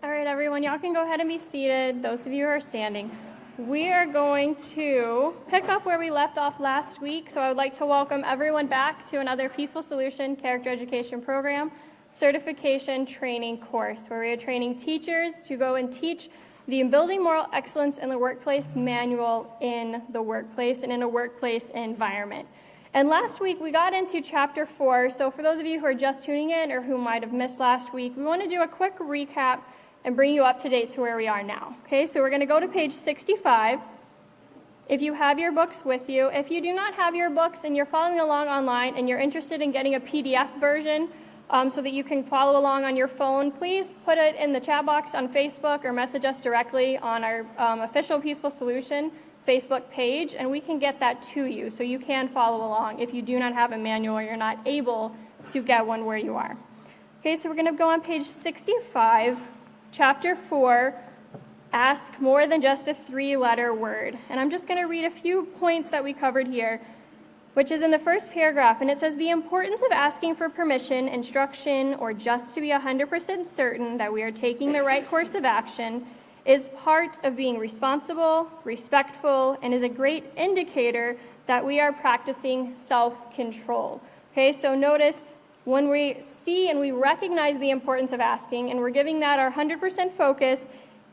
All right, everyone, y'all can go ahead and be seated, those of you who are standing. We are going to pick up where we left off last week, so I would like to welcome everyone back to another Peaceful Solution Character Education Program certification training course, where we are training teachers to go and teach the Building Moral Excellence in the Workplace manual in the workplace and in a workplace environment. And last week, we got into Chapter 4, so for those of you who are just tuning in or who might have missed last week, we want to do a quick recap and bring you up to date to where we are now. Okay, so we're going to go to page 65. If you have your books with you, if you do not have your books and you're following along online and you're interested in getting a PDF version so that you can follow along on your phone, please put it in the chat box on Facebook or message us directly on our official Peaceful Solution Facebook page, and we can get that to you so you can follow along if you do not have a manual or you're not able to get one where you are. Okay, so we're going to go on page 65. Chapter 4, ask more than just a 3-letter word. And I'm just going to read a few points that we covered here, which is in the first paragraph. And it says, the importance of asking for permission, instruction, or just to be 100% certain that we are taking the right course of action is part of being responsible, respectful, and is a great indicator that we are practicing self-control. Okay, so notice, when we see and we recognize the importance of asking and we're giving that our 100% focus,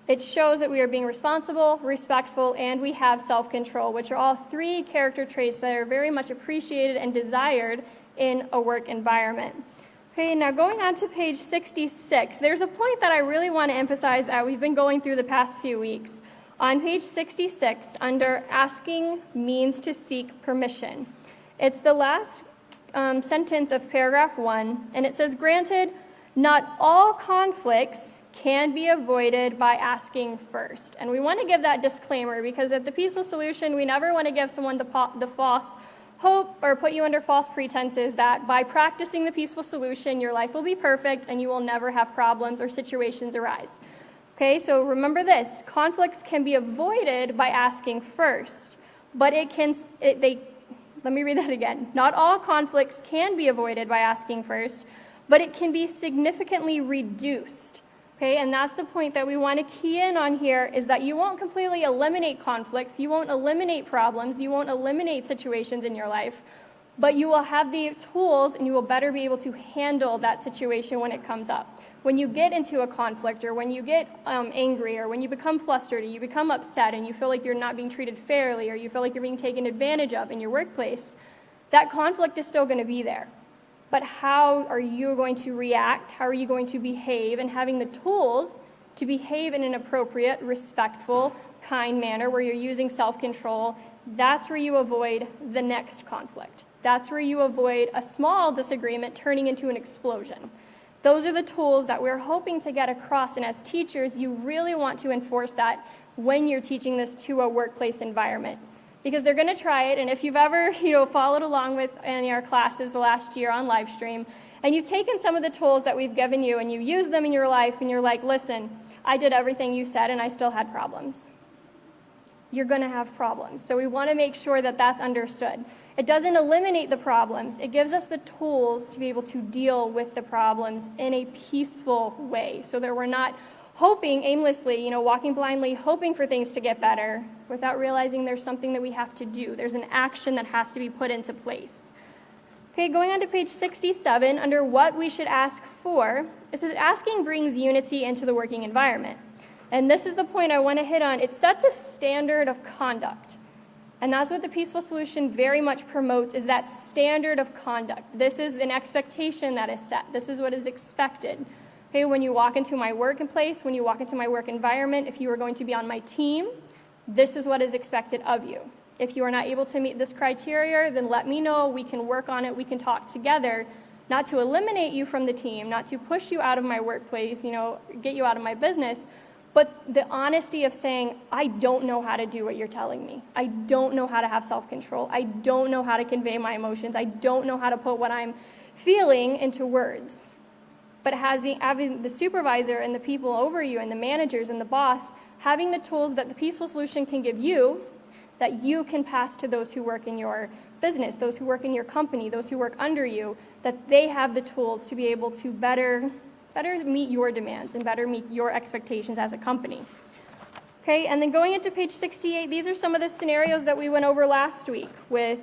it shows that we are being responsible, respectful, and we have self-control, which are all 3 character traits that are very much appreciated and desired in a work environment. Okay, now going on to page 66, there's a point that I really want to emphasize that we've been going through the past few weeks. On page 66, under asking means to seek permission. It's the last sentence of paragraph 1, and it says, granted, not all conflicts can be avoided by asking first. And we want to give that disclaimer because at the Peaceful Solution, we never want to give someone the false hope or put you under false pretenses that by practicing the Peaceful Solution, your life will be perfect and you will never have problems or situations arise. Okay, so remember this, conflicts can be avoided by asking first, but let me read that again. Not all conflicts can be avoided by asking first, but it can be significantly reduced. Okay, and that's the point that we want to key in on here, is that you won't completely eliminate conflicts, you won't eliminate problems, you won't eliminate situations in your life, but you will have the tools and you will better be able to handle that situation when it comes up. When you get into a conflict, or when you get angry, or when you become flustered, or you become upset and you feel like you're not being treated fairly, or you feel like you're being taken advantage of in your workplace, that conflict is still going to be there. But how are you going to react? How are you going to behave? And having the tools to behave in an appropriate, respectful, kind manner where you're using self-control, that's where you avoid the next conflict. That's where you avoid a small disagreement turning into an explosion. Those are the tools that we're hoping to get across, and as teachers, you really want to enforce that when you're teaching this to a workplace environment. Because they're going to try it, and if you've ever followed along with any of our classes the last year on live stream, and you've taken some of the tools that we've given you and you use them in your life, and you're like, listen, I did everything you said and I still had problems. You're going to have problems. So we want to make sure that that's understood. It doesn't eliminate the problems. It gives us the tools to be able to deal with the problems in a peaceful way so that we're not hoping aimlessly, walking blindly, hoping for things to get better without realizing there's something that we have to do. There's an action that has to be put into place. Okay, going on to page 67, under what we should ask for, it says asking brings unity into the working environment. And this is the point I want to hit on. It sets a standard of conduct. And that's what the Peaceful Solution very much promotes, is that standard of conduct. This is an expectation that is set. This is what is expected. Okay, when you walk into my workplace, when you walk into my work environment, if you are going to be on my team, this is what is expected of you. If you are not able to meet this criteria, then let me know. We can work on it. We can talk together, not to eliminate you from the team, not to push you out of my workplace, get you out of my business, but the honesty of saying, I don't know how to do what you're telling me. I don't know how to have self-control. I don't know how to convey my emotions. I don't know how to put what I'm feeling into words. But having the supervisor and the people over you and the managers and the boss, having the tools that the Peaceful Solution can give you, that you can pass to those who work in your business, those who work in your company, those who work under you, that they have the tools to be able to better better meet your demands and better meet your expectations as a company. Okay, and then going into page 68, these are some of the scenarios that we went over last week with,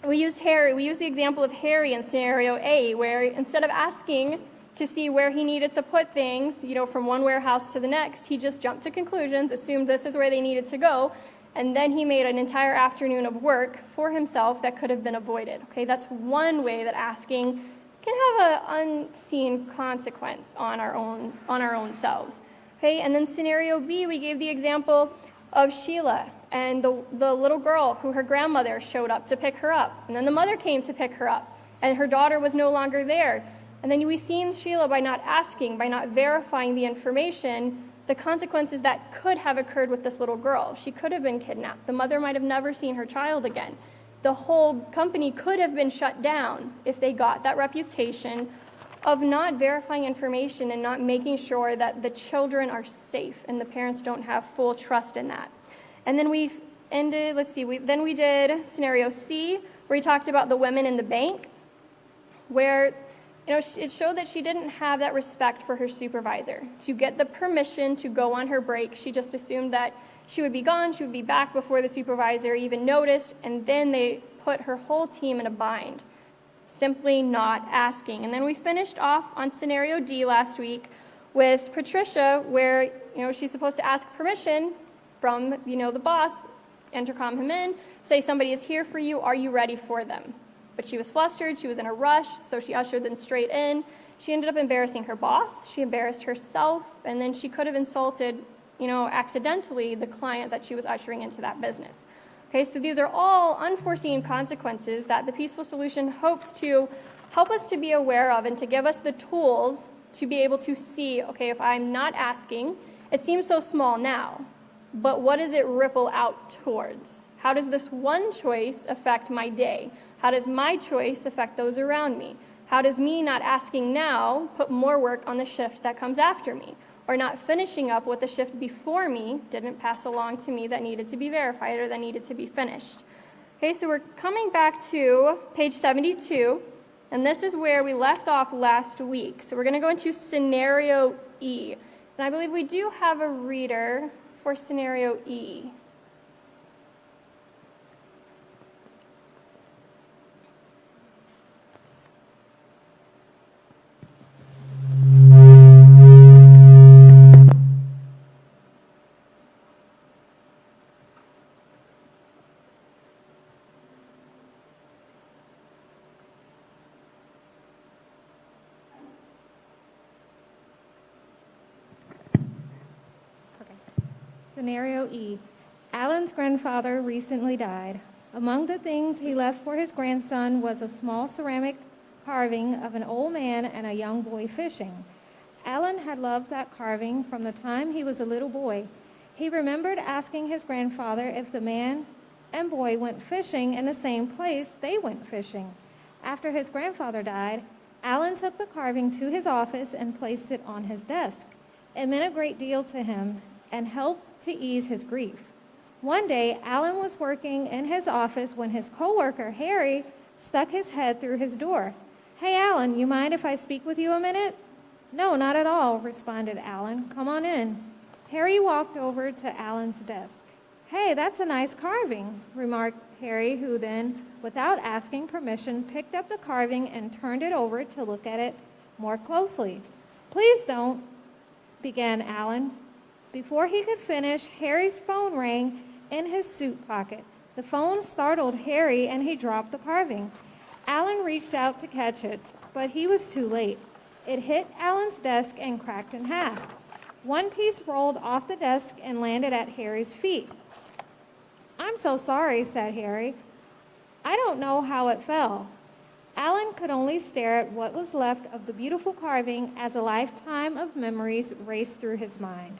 we used the example of Harry in scenario A, where instead of asking to see where he needed to put things, from one warehouse to the next, he just jumped to conclusions, assumed this is where they needed to go, and then he made an entire afternoon of work for himself that could have been avoided. Okay, that's one way that asking can have an unseen consequence on our own selves. Okay, and then scenario B, we gave the example of Sheila and the little girl who her grandmother showed up to pick her up, and then the mother came to pick her up, and her daughter was no longer there. And then we've seen Sheila, by not asking, by not verifying the information, the consequences that could have occurred with this little girl. She could have been kidnapped. The mother might have never seen her child again. The whole company could have been shut down if they got that reputation of not verifying information and not making sure that the children are safe and the parents don't have full trust in that. And then we did scenario C, where we talked about the women in the bank, where it showed that she didn't have that respect for her supervisor. To get the permission to go on her break, she just assumed that she would be gone, she would be back before the supervisor even noticed, and then they put her whole team in a bind, simply not asking. And then we finished off on scenario D last week with Patricia, where she's supposed to ask permission from the boss, intercom him in, say somebody is here for you, are you ready for them? But she was flustered, she was in a rush, so she ushered them straight in. She ended up embarrassing her boss, she embarrassed herself, and then she could have insulted, accidentally the client that she was ushering into that business. Okay, so these are all unforeseen consequences that the Peaceful Solution hopes to help us to be aware of and to give us the tools to be able to see, okay, if I'm not asking, it seems so small now, but what does it ripple out towards? How does this one choice affect my day? How does my choice affect those around me? How does me not asking now put more work on the shift that comes after me? Or not finishing up what the shift before me didn't pass along to me that needed to be verified or that needed to be finished? Okay, so we're coming back to page 72, and this is where we left off last week. So we're going to go into scenario E. And I believe we do have a reader for scenario E. Scenario E. Alan's grandfather recently died. Among the things he left for his grandson was a small ceramic carving of an old man and a young boy fishing. Alan had loved that carving from the time he was a little boy. He remembered asking his grandfather if the man and boy went fishing in the same place they went fishing. After his grandfather died, Alan took the carving to his office and placed it on his desk. It meant a great deal to him and helped to ease his grief. One day, Alan was working in his office when his coworker, Harry, stuck his head through his door. "Hey, Alan, you mind if I speak with you a minute?" "No, not at all," responded Alan. "Come on in." Harry walked over to Alan's desk. "Hey, that's a nice carving," remarked Harry, who then, without asking permission, picked up the carving and turned it over to look at it more closely. "Please don't," began Alan. Before he could finish, Harry's phone rang in his suit pocket. The phone startled Harry, and he dropped the carving. Alan reached out to catch it, but he was too late. It hit Alan's desk and cracked in half. One piece rolled off the desk and landed at Harry's feet. "I'm so sorry," said Harry. "I don't know how it fell." Alan could only stare at what was left of the beautiful carving as a lifetime of memories raced through his mind.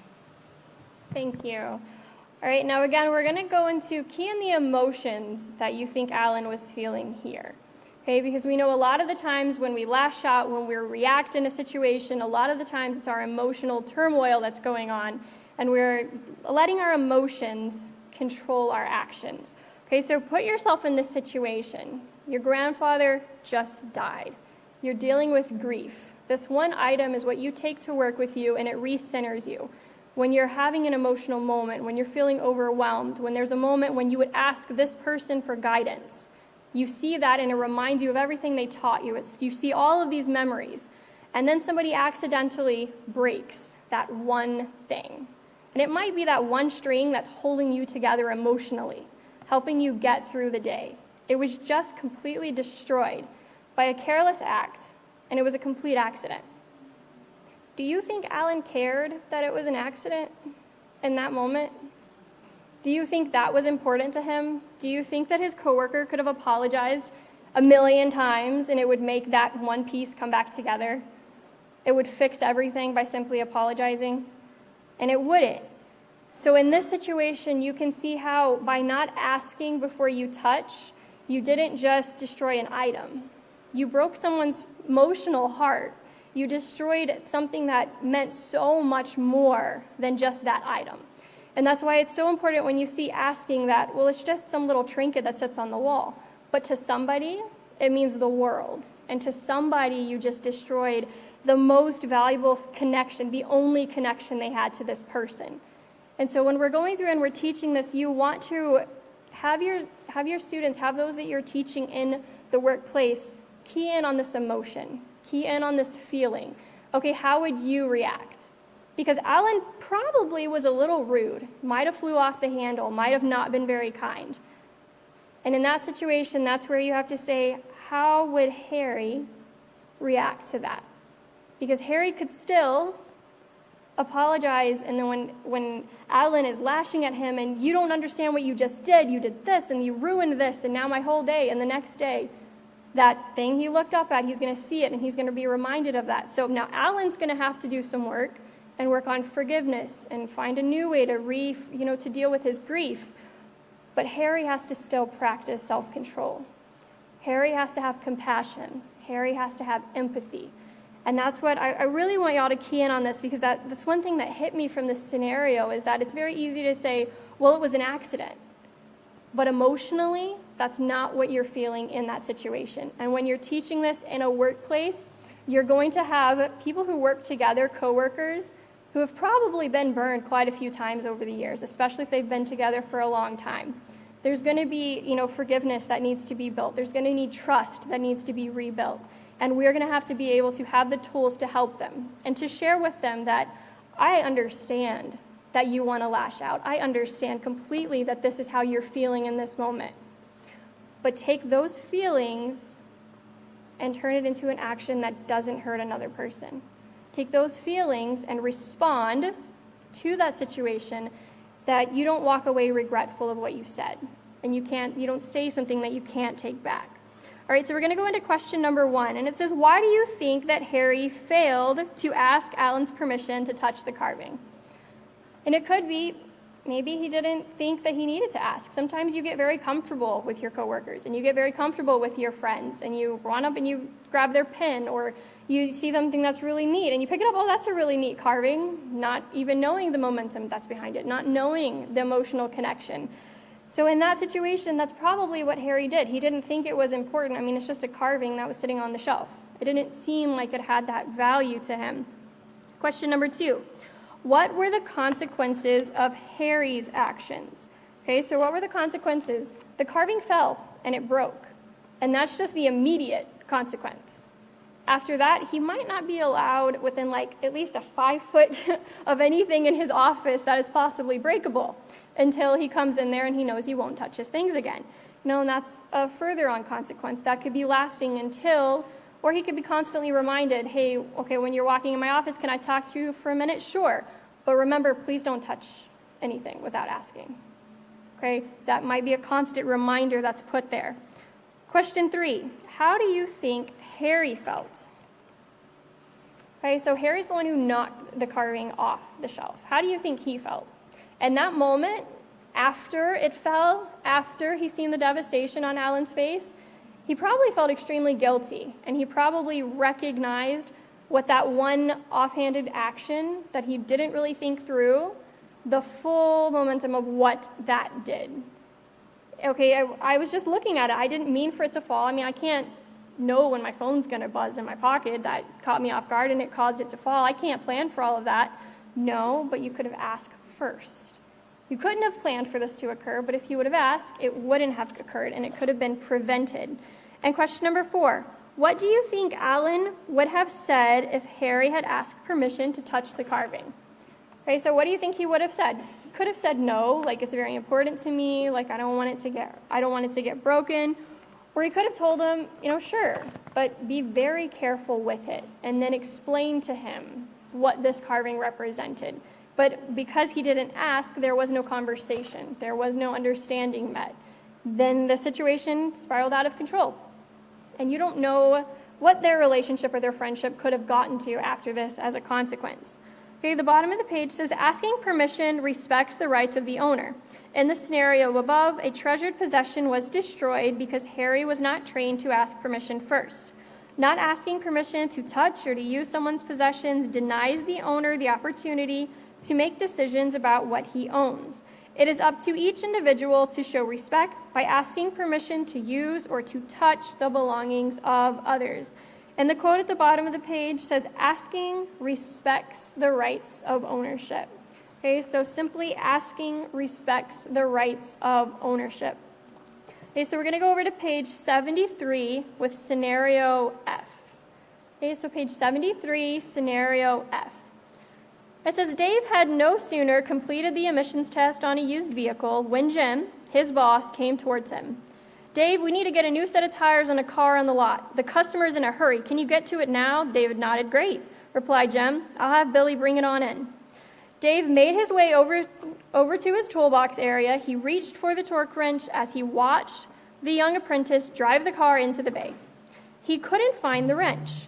Thank you. All right, now again, we're going to go into key in the emotions that you think Alan was feeling here. Okay, because we know a lot of the times when we lash out, when we react in a situation, a lot of the times it's our emotional turmoil that's going on, and we're letting our emotions control our actions. Okay, so put yourself in this situation. Your grandfather just died. You're dealing with grief. This one item is what you take to work with you, and it recenters you. When you're having an emotional moment, when you're feeling overwhelmed, when there's a moment when you would ask this person for guidance, you see that and it reminds you of everything they taught you. You see all of these memories. And then somebody accidentally breaks that one thing. And it might be that one string that's holding you together emotionally, helping you get through the day. It was just completely destroyed by a careless act, and it was a complete accident. Do you think Alan cared that it was an accident in that moment? Do you think that was important to him? Do you think that his coworker could have apologized 1,000,000 times and it would make that one piece come back together? It would fix everything by simply apologizing? And it wouldn't. So in this situation, you can see how by not asking before you touch, you didn't just destroy an item. You broke someone's emotional heart. You destroyed something that meant so much more than just that item. And that's why it's so important when you see asking that, well, it's just some little trinket that sits on the wall. But to somebody, it means the world. And to somebody, you just destroyed the most valuable connection, the only connection they had to this person. And so when we're going through and we're teaching this, you want to have your students, have those that you're teaching in the workplace, key in on this emotion, key in on this feeling. Okay, how would you react? Because Alan probably was a little rude, might have flew off the handle, might have not been very kind. And in that situation, that's where you have to say, how would Harry react to that? Because Harry could still apologize, and then when Alan is lashing at him and you don't understand what you just did, you did this and you ruined this and now my whole day, and the next day, that thing he looked up at, he's going to see it and he's going to be reminded of that. So now Alan's going to have to do some work and work on forgiveness and find a new way to deal with his grief. But Harry has to still practice self-control. Harry has to have compassion. Harry has to have empathy. And that's what I really want y'all to key in on this, because that's one thing that hit me from this scenario, is that it's very easy to say, well, it was an accident. But emotionally, that's not what you're feeling in that situation. And when you're teaching this in a workplace, you're going to have people who work together, coworkers, who have probably been burned quite a few times over the years, especially if they've been together for a long time. There's going to be, forgiveness that needs to be built. There's going to need trust that needs to be rebuilt. And we're going to have to be able to have the tools to help them and to share with them that I understand that you want to lash out. I understand completely that this is how you're feeling in this moment. But take those feelings and turn it into an action that doesn't hurt another person. Take those feelings and respond to that situation, that you don't walk away regretful of what you said. And you don't say something that you can't take back. All right, so we're going to go into question number 1, and it says, why do you think that Harry failed to ask Alan's permission to touch the carving? And it could be, maybe he didn't think that he needed to ask. Sometimes you get very comfortable with your coworkers, and you get very comfortable with your friends, and you run up and you grab their pen, or you see something that's really neat, and you pick it up, oh, that's a really neat carving, not even knowing the momentum that's behind it, not knowing the emotional connection. So in that situation, that's probably what Harry did. He didn't think it was important. I mean, it's just a carving that was sitting on the shelf. It didn't seem like it had that value to him. Question number 2, what were the consequences of Harry's actions? Okay, so what were the consequences? The carving fell and it broke, and that's just the immediate consequence. After that, he might not be allowed within at least a 5 foot of anything in his office that is possibly breakable, until he comes in there and he knows he won't touch his things again. And that's a further on consequence. That could be lasting until, or he could be constantly reminded, hey, okay, when you're walking in my office, can I talk to you for a minute? Sure. But remember, please don't touch anything without asking. Okay, that might be a constant reminder that's put there. Question 3, how do you think Harry felt? Okay, so Harry's the one who knocked the carving off the shelf. How do you think he felt? And that moment, after it fell, after he's seen the devastation on Alan's face, he probably felt extremely guilty, and he probably recognized what that one offhanded action that he didn't really think through, the full momentum of what that did. Okay, I was just looking at it. I didn't mean for it to fall. I mean, I can't know when my phone's going to buzz in my pocket. That caught me off guard and it caused it to fall. I can't plan for all of that. No, but you could have asked first. You couldn't have planned for this to occur, but if you would have asked, it wouldn't have occurred and it could have been prevented. And question number 4, what do you think Alan would have said if Harry had asked permission to touch the carving? Okay, so what do you think he would have said? He could have said no, like it's very important to me, like I don't want it to get broken. Or he could have told him, sure, but be very careful with it and then explain to him what this carving represented. But because he didn't ask, there was no conversation. There was no understanding met. Then the situation spiraled out of control. And you don't know what their relationship or their friendship could have gotten to after this as a consequence. Okay, the bottom of the page says, asking permission respects the rights of the owner. In the scenario above, a treasured possession was destroyed because Harry was not trained to ask permission first. Not asking permission to touch or to use someone's possessions denies the owner the opportunity to make decisions about what he owns. It is up to each individual to show respect by asking permission to use or to touch the belongings of others. And the quote at the bottom of the page says, asking respects the rights of ownership. Okay, so simply asking respects the rights of ownership. Okay, so we're going to go over to page 73 with scenario F. Okay, so page 73, scenario F. It says, Dave had no sooner completed the emissions test on a used vehicle when Jim, his boss, came towards him. Dave, we need to get a new set of tires on a car on the lot. The customer's in a hurry. Can you get to it now? David nodded. Great, replied Jim. I'll have Billy bring it on in. Dave made his way over to his toolbox area. He reached for the torque wrench as he watched the young apprentice drive the car into the bay. He couldn't find the wrench.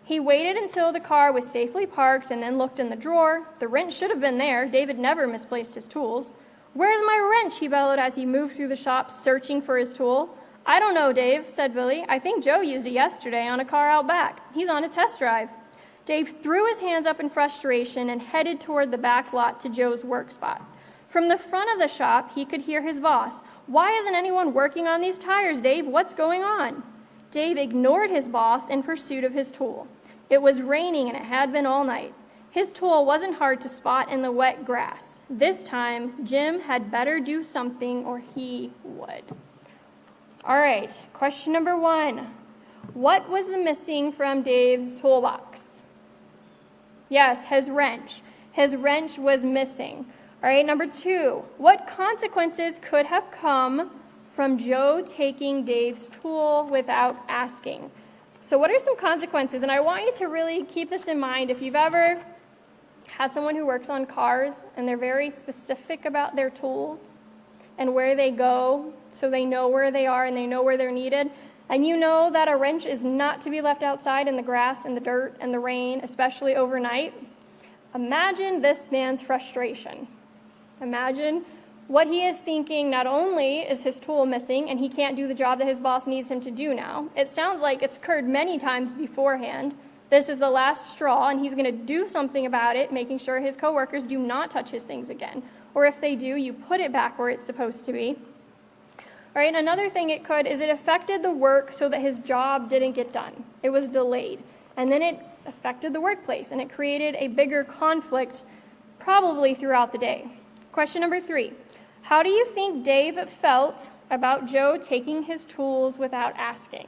He waited until the car was safely parked and then looked in the drawer. The wrench should have been there. David never misplaced his tools. Where's my wrench? He bellowed as he moved through the shop searching for his tool. I don't know, Dave, said Billy. I think Joe used it yesterday on a car out back. He's on a test drive. Dave threw his hands up in frustration and headed toward the back lot to Joe's work spot. From the front of the shop, he could hear his boss. Why isn't anyone working on these tires, Dave? What's going on? Dave ignored his boss in pursuit of his tool. It was raining and it had been all night. His tool wasn't hard to spot in the wet grass. This time, Jim had better do something or he would. All right, question number 1. What was the missing from Dave's toolbox? Yes, his wrench. His wrench was missing. All right, number 2. What consequences could have come from Joe taking Dave's tool without asking? So what are some consequences? And I want you to really keep this in mind. If you've ever had someone who works on cars and they're very specific about their tools and where they go, so they know where they are and they know where they're needed, and you know that a wrench is not to be left outside in the grass and the dirt and the rain, especially overnight, imagine this man's frustration. Imagine what he is thinking. Not only is his tool missing and he can't do the job that his boss needs him to do now, it sounds like it's occurred many times beforehand. This is the last straw, and he's going to do something about it, making sure his coworkers do not touch his things again. Or if they do, you put it back where it's supposed to be. All right, another thing it could is it affected the work so that his job didn't get done. It was delayed. And then it affected the workplace, and it created a bigger conflict probably throughout the day. Question number 3. How do you think Dave felt about Joe taking his tools without asking?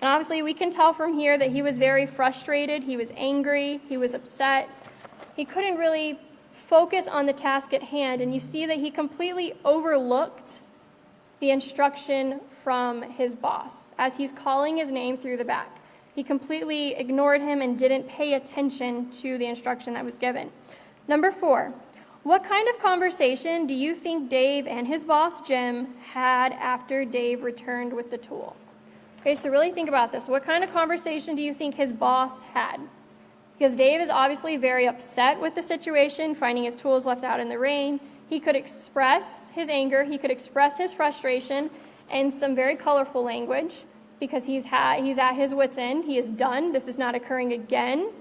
And obviously we can tell from here that he was very frustrated, he was angry, he was upset. He couldn't really focus on the task at hand, and you see that he completely overlooked the instruction from his boss as he's calling his name through the back. He completely ignored him and didn't pay attention to the instruction that was given. Number 4, what kind of conversation do you think Dave and his boss Jim had after Dave returned with the tool? Okay, so really think about this. What kind of conversation do you think his boss had? Because Dave is obviously very upset with the situation, finding his tools left out in the rain. He could express his anger, he could express his frustration in some very colorful language because he's at his wit's end. He is done. This is not occurring again.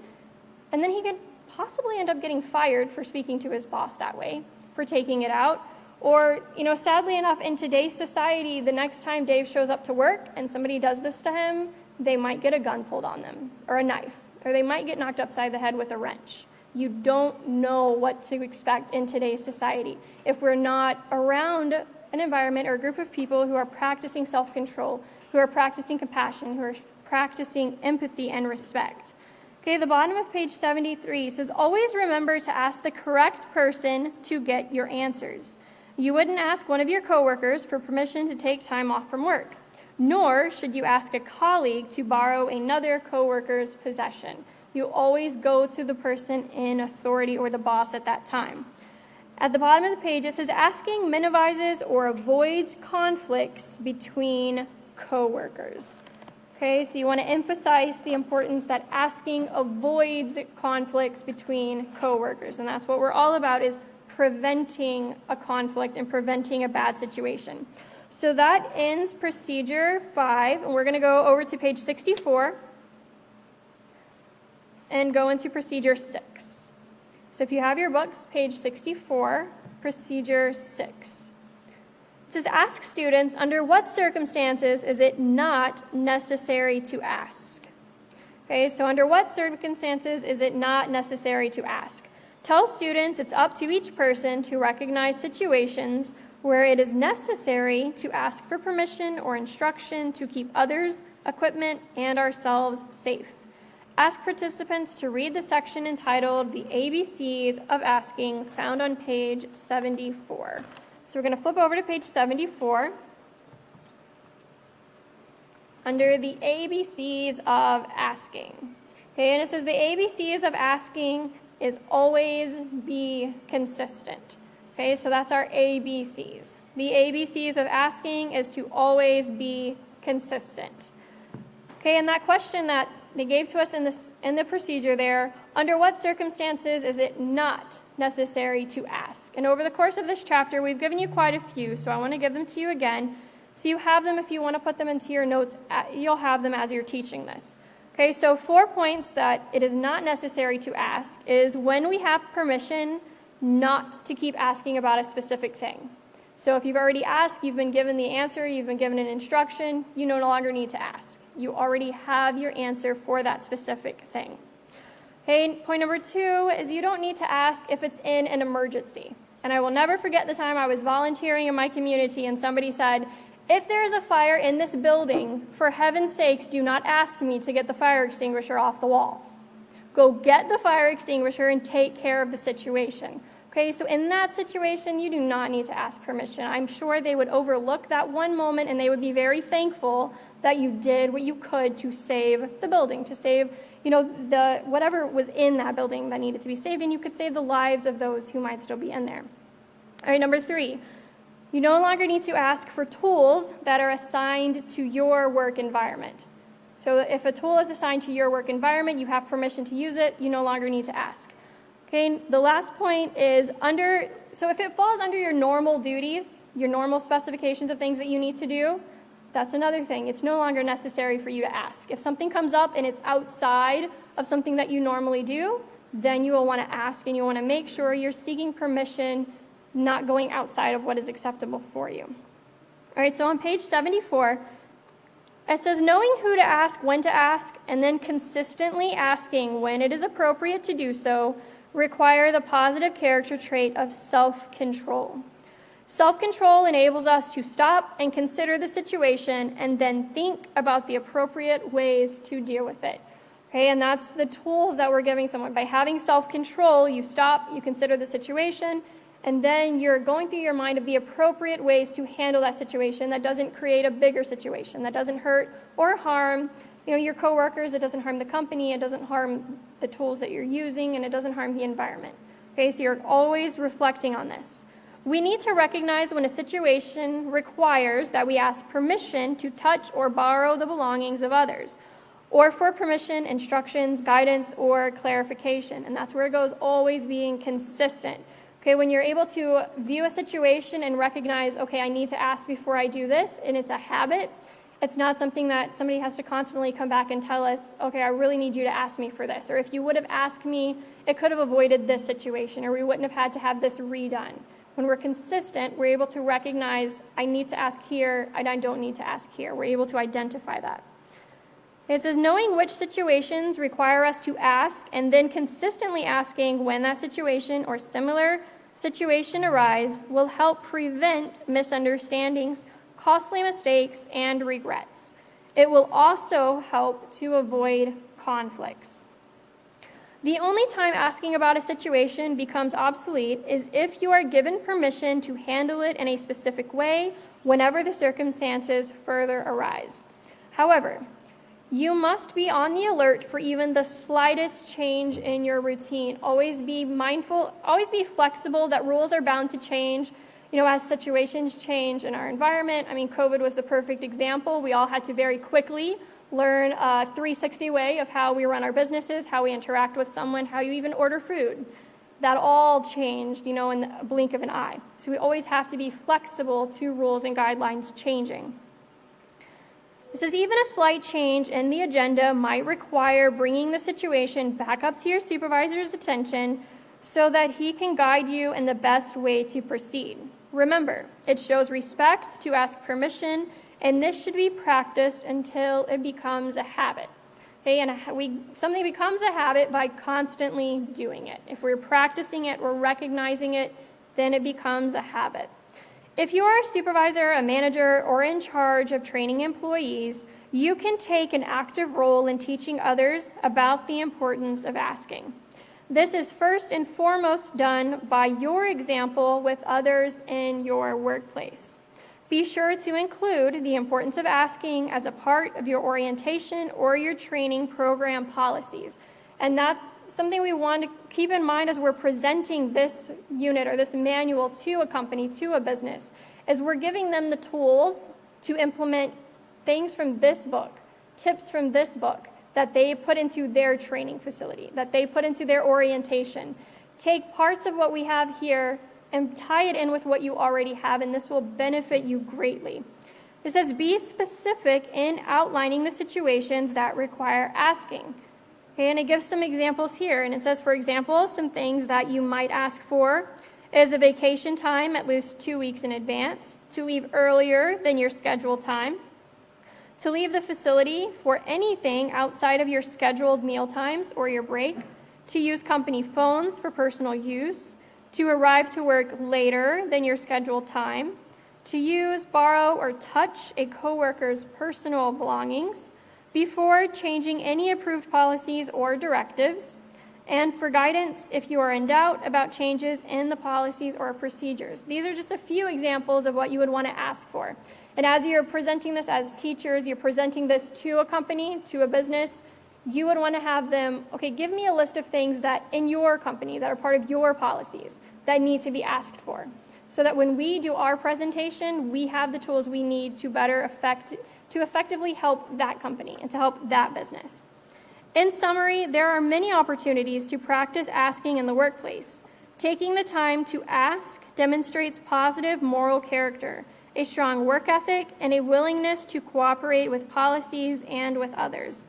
And then he could possibly end up getting fired for speaking to his boss that way, for taking it out. Or, sadly enough, in today's society, the next time Dave shows up to work and somebody does this to him, they might get a gun pulled on them, or a knife, or they might get knocked upside the head with a wrench. You don't know what to expect in today's society if we're not around an environment or a group of people who are practicing self-control, who are practicing compassion, who are practicing empathy and respect. Okay, the bottom of page 73 says, always remember to ask the correct person to get your answers. You wouldn't ask one of your coworkers for permission to take time off from work, nor should you ask a colleague to borrow another coworker's possession. You always go to the person in authority or the boss at that time. At the bottom of the page, it says asking minimizes or avoids conflicts between coworkers. Okay, so you want to emphasize the importance that asking avoids conflicts between coworkers, and that's what we're all about, is preventing a conflict and preventing a bad situation. So that ends procedure 5, and we're going to go over to page 64 and go into procedure 6. So if you have your books, page 64, procedure 6. It says, ask students, under what circumstances is it not necessary to ask? Okay, so under what circumstances is it not necessary to ask? Tell students it's up to each person to recognize situations where it is necessary to ask for permission or instruction to keep others, equipment, and ourselves safe. Ask participants to read the section entitled The ABCs of Asking, found on page 74. So we're going to flip over to page 74. Under the ABCs of asking. Okay, and it says the ABCs of asking is always be consistent. Okay, so that's our ABCs. The ABCs of asking is to always be consistent. Okay, and that question that they gave to us in the procedure there, under what circumstances is it not necessary to ask? And over the course of this chapter, we've given you quite a few, so I want to give them to you again. So you have them if you want to put them into your notes, you'll have them as you're teaching this. Okay, so 4 points that it is not necessary to ask is when we have permission not to keep asking about a specific thing. So if you've already asked, you've been given the answer, you've been given an instruction, you no longer need to ask. You already have your answer for that specific thing. Okay, point number 2 is you don't need to ask if it's in an emergency. And I will never forget the time I was volunteering in my community and somebody said, if there is a fire in this building, for heaven's sakes, do not ask me to get the fire extinguisher off the wall. Go get the fire extinguisher and take care of the situation. Okay, so in that situation, you do not need to ask permission. I'm sure they would overlook that one moment and they would be very thankful that you did what you could to save the building, to save, the whatever was in that building that needed to be saved, and you could save the lives of those who might still be in there. All right, number 3, you no longer need to ask for tools that are assigned to your work environment. So if a tool is assigned to your work environment, you have permission to use it, you no longer need to ask. Okay, the last point is so if it falls under your normal duties, your normal specifications of things that you need to do, that's another thing. It's no longer necessary for you to ask. If something comes up and it's outside of something that you normally do, then you will want to ask and you want to make sure you're seeking permission, not going outside of what is acceptable for you. All right, so on page 74, it says knowing who to ask, when to ask, and then consistently asking when it is appropriate to do so require the positive character trait of self-control. Self-control enables us to stop and consider the situation and then think about the appropriate ways to deal with it. Okay, and that's the tools that we're giving someone. By having self-control, you stop, you consider the situation, and then you're going through your mind of the appropriate ways to handle that situation that doesn't create a bigger situation, that doesn't hurt or harm your coworkers, it doesn't harm the company, it doesn't harm the tools that you're using, and it doesn't harm the environment. Okay, so you're always reflecting on this. We need to recognize when a situation requires that we ask permission to touch or borrow the belongings of others, or for permission, instructions, guidance, or clarification. And that's where it goes, always being consistent. Okay, when you're able to view a situation and recognize, okay, I need to ask before I do this, and it's a habit, it's not something that somebody has to constantly come back and tell us, okay, I really need you to ask me for this. Or if you would have asked me, it could have avoided this situation, or we wouldn't have had to have this redone. When we're consistent, we're able to recognize, I need to ask here, and I don't need to ask here. We're able to identify that. It says, knowing which situations require us to ask and then consistently asking when that situation or similar situation arise will help prevent misunderstandings, costly mistakes, and regrets. It will also help to avoid conflicts. The only time asking about a situation becomes obsolete is if you are given permission to handle it in a specific way whenever the circumstances further arise. However, you must be on the alert for even the slightest change in your routine. Always be mindful, always be flexible that rules are bound to change, as situations change in our environment. I mean, COVID was the perfect example. We all had to very quickly learn a 360 way of how we run our businesses, how we interact with someone, how you even order food. That all changed, in the blink of an eye. So we always have to be flexible to rules and guidelines changing. It says even a slight change in the agenda might require bringing the situation back up to your supervisor's attention so that he can guide you in the best way to proceed. Remember, it shows respect to ask permission, and this should be practiced until it becomes a habit. Okay, and something becomes a habit by constantly doing it. If we're practicing it, we're recognizing it, then it becomes a habit. If you are a supervisor, a manager, or in charge of training employees, you can take an active role in teaching others about the importance of asking. This is first and foremost done by your example with others in your workplace. Be sure to include the importance of asking as a part of your orientation or your training program policies. And that's something we want to keep in mind as we're presenting this unit or this manual to a company, to a business, as we're giving them the tools to implement things from this book, tips from this book that they put into their training facility, that they put into their orientation. Take parts of what we have here and tie it in with what you already have, and this will benefit you greatly. It says, be specific in outlining the situations that require asking. Okay, and it gives some examples here, and it says, for example, some things that you might ask for is a vacation time at least 2 weeks in advance, to leave earlier than your scheduled time, to leave the facility for anything outside of your scheduled meal times or your break, to use company phones for personal use, to arrive to work later than your scheduled time, to use, borrow, or touch a coworker's personal belongings before changing any approved policies or directives, and for guidance if you are in doubt about changes in the policies or procedures. These are just a few examples of what you would want to ask for. And as you're presenting this as teachers, you're presenting this to a company, to a business, you would want to have them, okay, give me a list of things that in your company that are part of your policies that need to be asked for, so that when we do our presentation, we have the tools we need to effectively help that company and to help that business. In summary, there are many opportunities to practice asking in the workplace. Taking the time to ask demonstrates positive moral character, a strong work ethic, and a willingness to cooperate with policies and with others.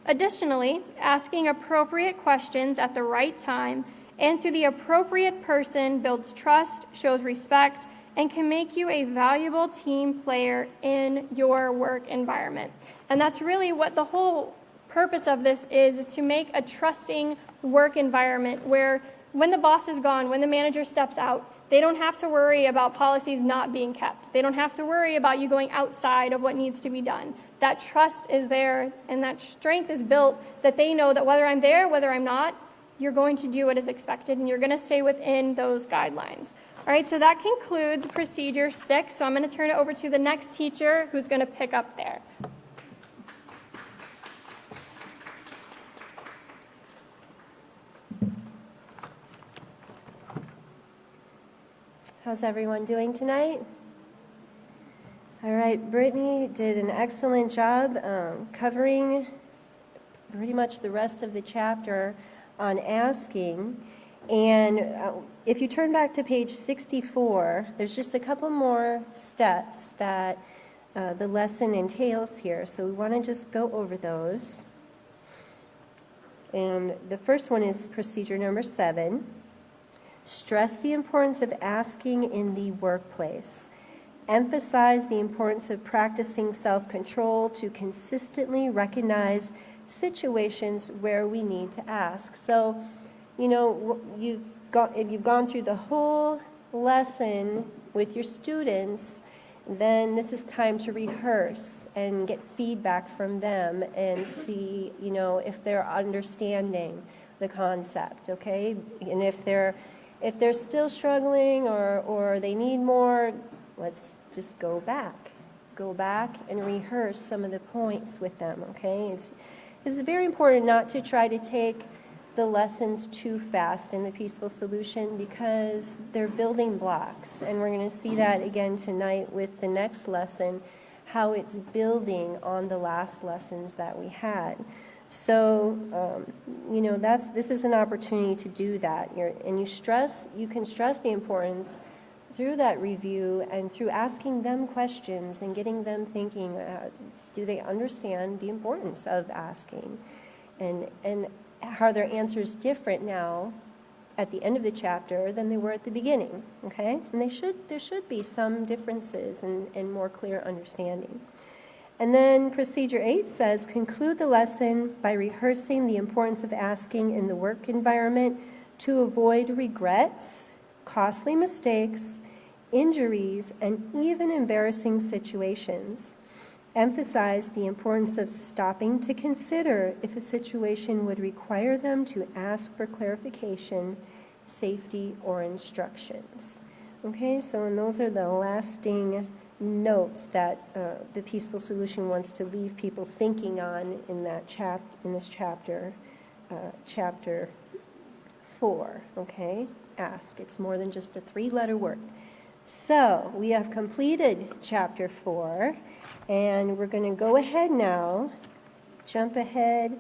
Additionally, asking appropriate questions at the right time and to the appropriate person builds trust, shows respect, and can make you a valuable team player in your work environment. And that's really what the whole purpose of this is to make a trusting work environment where when the boss is gone, when the manager steps out, they don't have to worry about policies not being kept. They don't have to worry about you going outside of what needs to be done. That trust is there, and that strength is built that they know that whether I'm there, whether I'm not, you're going to do what is expected, and you're going to stay within those guidelines. All right, so that concludes Procedure 6. So I'm going to turn it over to the next teacher who's going to pick up there. How's everyone doing tonight? All right, Brittany did an excellent job covering pretty much the rest of the chapter on asking. And if you turn back to page 64, there's just a couple more steps that the lesson entails here. So we want to just go over those. And the first one is procedure number 7. Stress the importance of asking in the workplace. emphasize the importance of practicing self-control to consistently recognize situations where we need to ask. So, if you've gone through the whole lesson with your students, then this is time to rehearse and get feedback from them and see, if they're understanding the concept, okay? And if they're still struggling or they need more, let's just go back and rehearse some of the points with them, okay? It's very important not to try to take the lessons too fast in the Peaceful Solution because they're building blocks, and we're going to see that again tonight with the next lesson, how it's building on the last lessons that we had. So, this is an opportunity to do that, you can stress the importance through that review and through asking them questions and getting them thinking, do they understand the importance of asking? And are their answers different now at the end of the chapter than they were at the beginning, okay? And there should be some differences and more clear understanding. And then Procedure 8 says, conclude the lesson by rehearsing the importance of asking in the work environment to avoid regrets, costly mistakes, injuries, and even embarrassing situations. Emphasize the importance of stopping to consider if a situation would require them to ask for clarification, safety, or instructions. Okay, so and those are the lasting notes that the Peaceful Solution wants to leave people thinking on in this chapter, chapter 4. Okay, ask. It's more than just a 3-letter word. So we have completed chapter 4. And we're going to go ahead now, jump ahead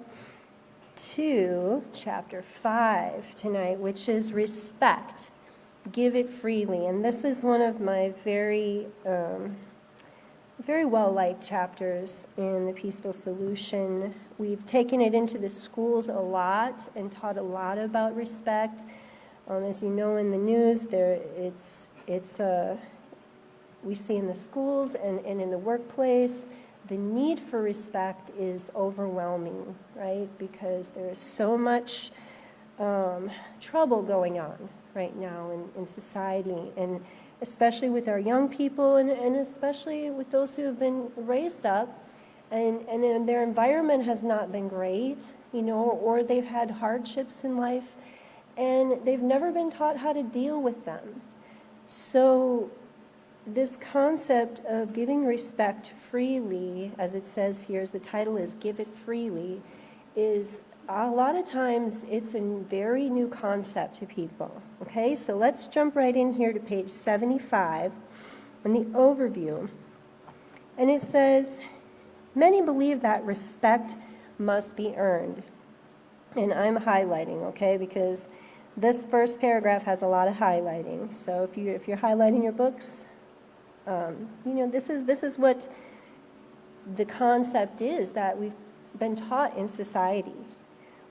to chapter 5 tonight, which is respect. Give it freely. And this is one of my very well-liked chapters in the Peaceful Solution. We've taken it into the schools a lot and taught a lot about respect. As you know in the news, we see in the schools and in the workplace, the need for respect is overwhelming, right? Because there's so much trouble going on right now in society, and especially with our young people and especially with those who have been raised up and their environment has not been great, or they've had hardships in life and they've never been taught how to deal with them. So this concept of giving respect freely, as it says here, as the title is Give It Freely, is a lot of times it's a very new concept to people. Okay, so let's jump right in here to page 75 in the overview. And it says, many believe that respect must be earned. And I'm highlighting, okay, because this first paragraph has a lot of highlighting. So if you're highlighting your books, this is what the concept is that we've been taught in society.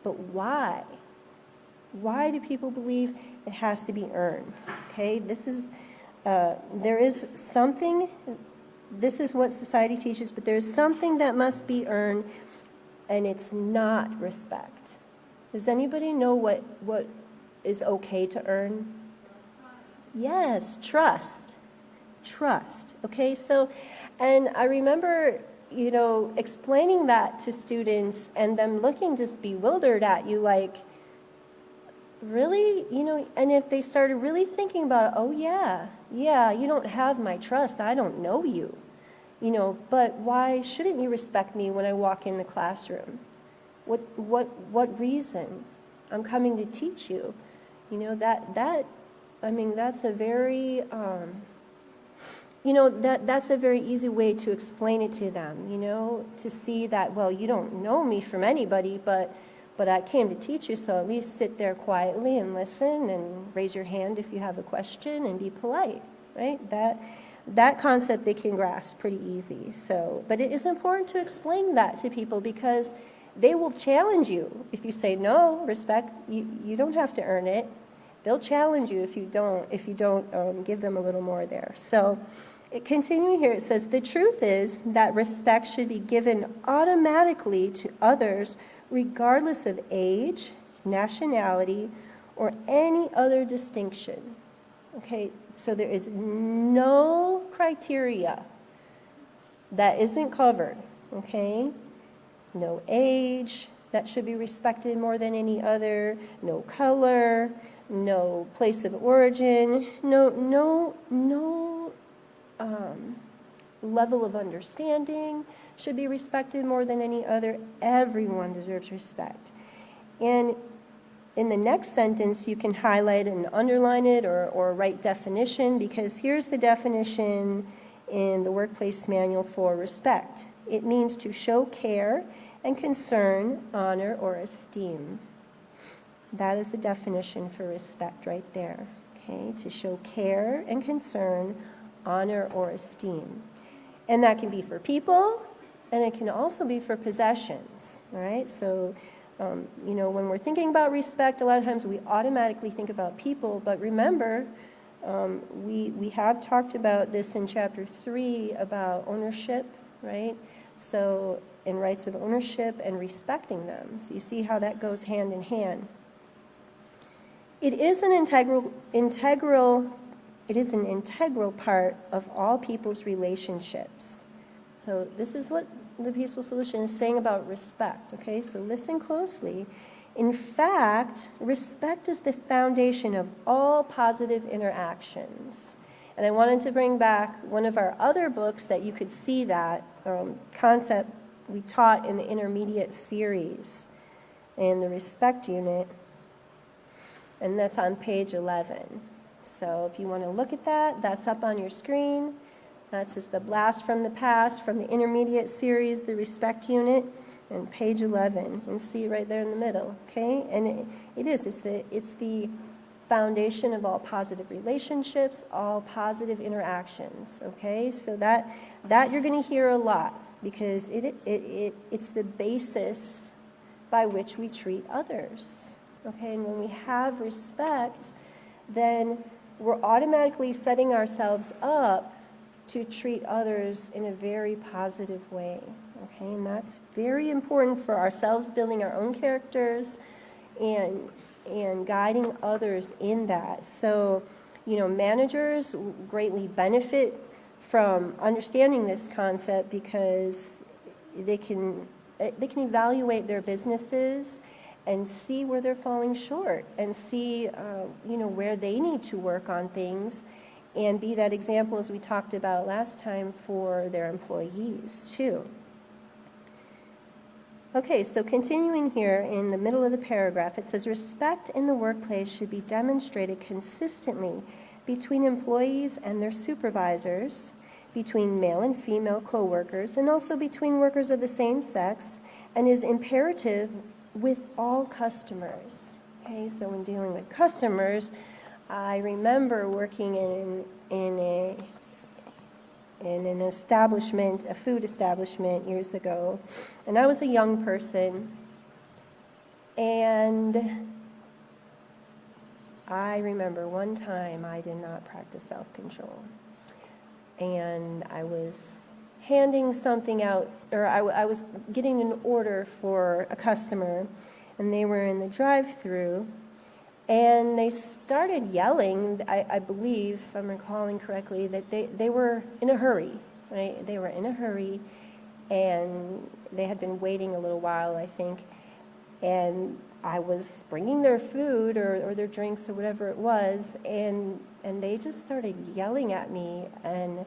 But why? Why do people believe it has to be earned? Okay, there is something, this is what society teaches, but there's something that must be earned, and it's not respect. Does anybody know what is okay to earn? Yes, trust. Trust. Okay, so, and I remember, explaining that to students and them looking just bewildered at you like, really? And if they started really thinking about it, oh yeah, you don't have my trust, I don't know you. But why shouldn't you respect me when I walk in the classroom? What reason? I'm coming to teach you. That's a very that's a very easy way to explain it to them, to see that, well, you don't know me from anybody, but I came to teach you, so at least sit there quietly and listen and raise your hand if you have a question and be polite, right? That concept they can grasp pretty easy. So, but it is important to explain that to people because they will challenge you if you say, no, respect, you don't have to earn it. They'll challenge you if you don't give them a little more there. So Continuing here, it says, the truth is that respect should be given automatically to others regardless of age, nationality, or any other distinction. Okay, so there is no criteria that isn't covered, okay? No age that should be respected more than any other, no color, no place of origin, no level of understanding should be respected more than any other. Everyone deserves respect. And in the next sentence, you can highlight and underline it or write definition, because here's the definition in the Workplace Manual for respect. It means to show care and concern, honor, or esteem. That is the definition for respect right there, okay? To show care and concern, honor, or esteem. And that can be for people, and it can also be for possessions, all right? So, when we're thinking about respect, a lot of times we automatically think about people, but remember, we have talked about this in chapter 3 about ownership, right? So, in rights of ownership and respecting them. So you see how that goes hand in hand. It is an integral part of all people's relationships. So this is what the Peaceful Solution is saying about respect, okay? So listen closely. In fact, respect is the foundation of all positive interactions. And I wanted to bring back one of our other books that you could see that concept we taught in the intermediate series in the respect unit. And that's on page 11. So if you want to look at that, that's up on your screen. That's just the blast from the past from the intermediate series, the respect unit, and page 11. And see right there in the middle, okay? And it's the foundation of all positive relationships, all positive interactions, okay? So that you're going to hear a lot, because it's the basis by which we treat others, okay? And when we have respect, then we're automatically setting ourselves up to treat others in a very positive way, okay? And that's very important for ourselves, building our own characters and guiding others in that. So, managers greatly benefit from understanding this concept, because they can evaluate their businesses and see where they're falling short, and see where they need to work on things, and be that example, as we talked about last time, for their employees too. Okay, so continuing here in the middle of the paragraph, it says respect in the workplace should be demonstrated consistently between employees and their supervisors, between male and female co-workers, and also between workers of the same sex, and is imperative with all customers. Okay, so when dealing with customers, I remember working in an establishment, a food establishment years ago, and I was a young person, and I remember one time I did not practice self-control, and I was handing something out, or I was getting an order for a customer, and they were in the drive-through, and they started yelling. I believe, if I'm recalling correctly, that they were in a hurry, right? They were in a hurry, and they had been waiting a little while, I think, and I was bringing their food or their drinks or whatever it was, and they just started yelling at me, and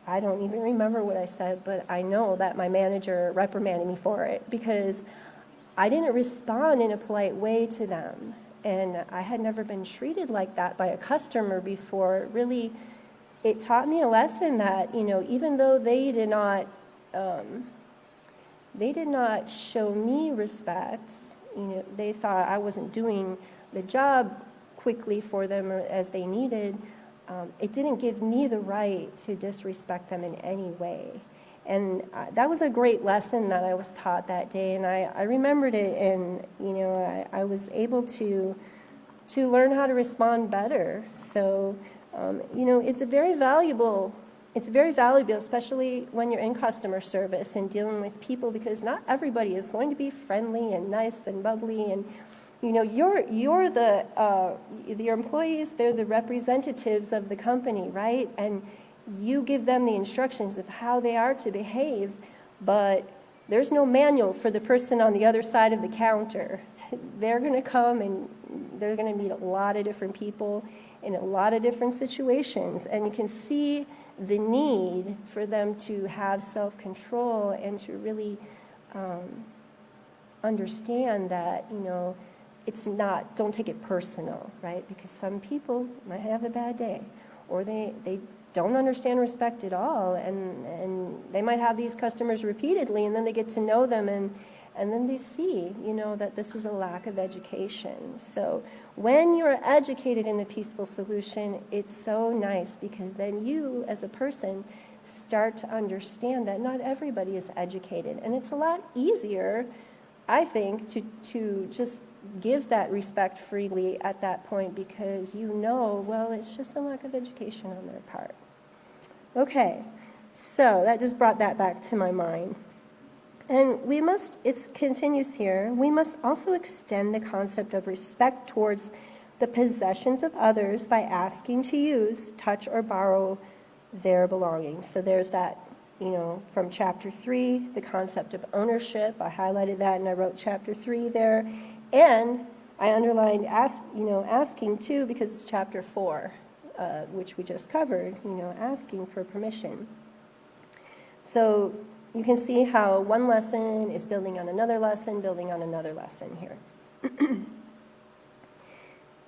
I don't even remember what I said, but I know that my manager reprimanded me for it, because I didn't respond in a polite way to them, and I had never been treated like that by a customer before. Really, it taught me a lesson that, even though they did not show me respect, they thought I wasn't doing the job quickly for them or as they needed, it didn't give me the right to disrespect them in any way. And that was a great lesson that I was taught that day, and I remembered it, and I was able to learn how to respond better. So It's very valuable, especially when you're in customer service and dealing with people, because not everybody is going to be friendly and nice and bubbly. And your employees, they're the representatives of the company, right? And you give them the instructions of how they are to behave, but there's no manual for the person on the other side of the counter. They're going to come and they're going to meet a lot of different people in a lot of different situations, and you can see the need for them to have self-control and to really understand that, it's not, don't take it personal, right? Because some people might have a bad day, or they don't understand respect at all, and they might have these customers repeatedly, and then they get to know them, and then they see, that this is a lack of education. So when you're educated in the peaceful solution, it's so nice, because then you, as a person, start to understand that not everybody is educated. And it's a lot easier, I think, to just give that respect freely at that point, because well, it's just a lack of education on their part. Okay, so that just brought that back to my mind. And it continues here, we must also extend the concept of respect towards the possessions of others by asking to use, touch, or borrow their belongings. So there's that, from chapter 3, the concept of ownership. I highlighted that and I wrote chapter 3 there. And I underlined asking too, because it's chapter 4, which we just covered, asking for permission. So you can see how one lesson is building on another lesson, here.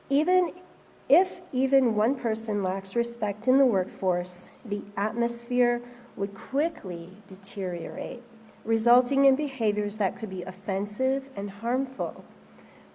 Even one person lacks respect in the workforce, the atmosphere would quickly deteriorate, resulting in behaviors that could be offensive and harmful.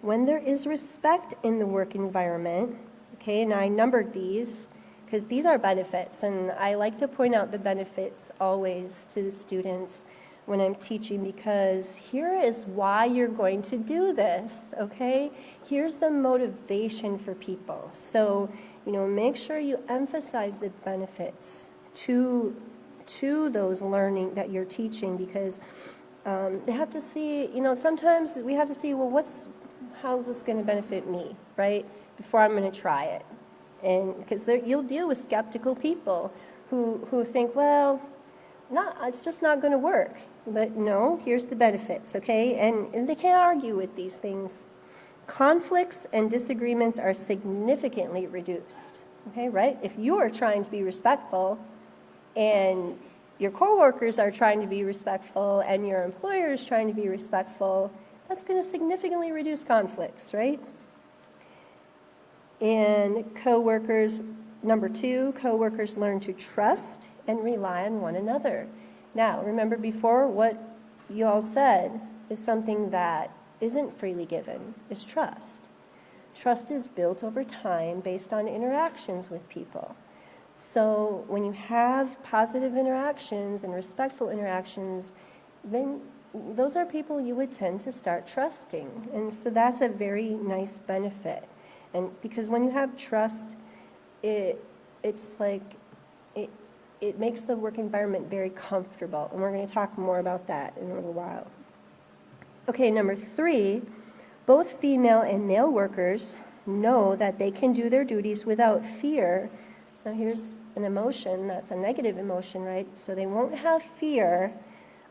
When there is respect in the work environment, okay, and I numbered these, because these are benefits, and I like to point out the benefits always to the students when I'm teaching, because here is why you're going to do this, okay? Here's the motivation for people. So, make sure you emphasize the benefits to those learning that you're teaching, because they have to see, sometimes we have to see, well, how's this going to benefit me, right, before I'm going to try it. And because you'll deal with skeptical people who think, well, it's just not going to work. But no, here's the benefits, okay? And they can't argue with these things. Conflicts and disagreements are significantly reduced, okay, right? If you are trying to be respectful and your coworkers are trying to be respectful and your employer is trying to be respectful, that's going to significantly reduce conflicts, right? And number 2, coworkers learn to trust and rely on one another. Now, remember before, what you all said is something that isn't freely given, is trust. Trust is built over time based on interactions with people. So when you have positive interactions and respectful interactions, then those are people you would tend to start trusting. And so that's a very nice benefit. And because when you have trust, it's like it makes the work environment very comfortable. And we're going to talk more about that in a little while. Okay, number 3, both female and male workers know that they can do their duties without fear. Now here's an emotion that's a negative emotion, right? So they won't have fear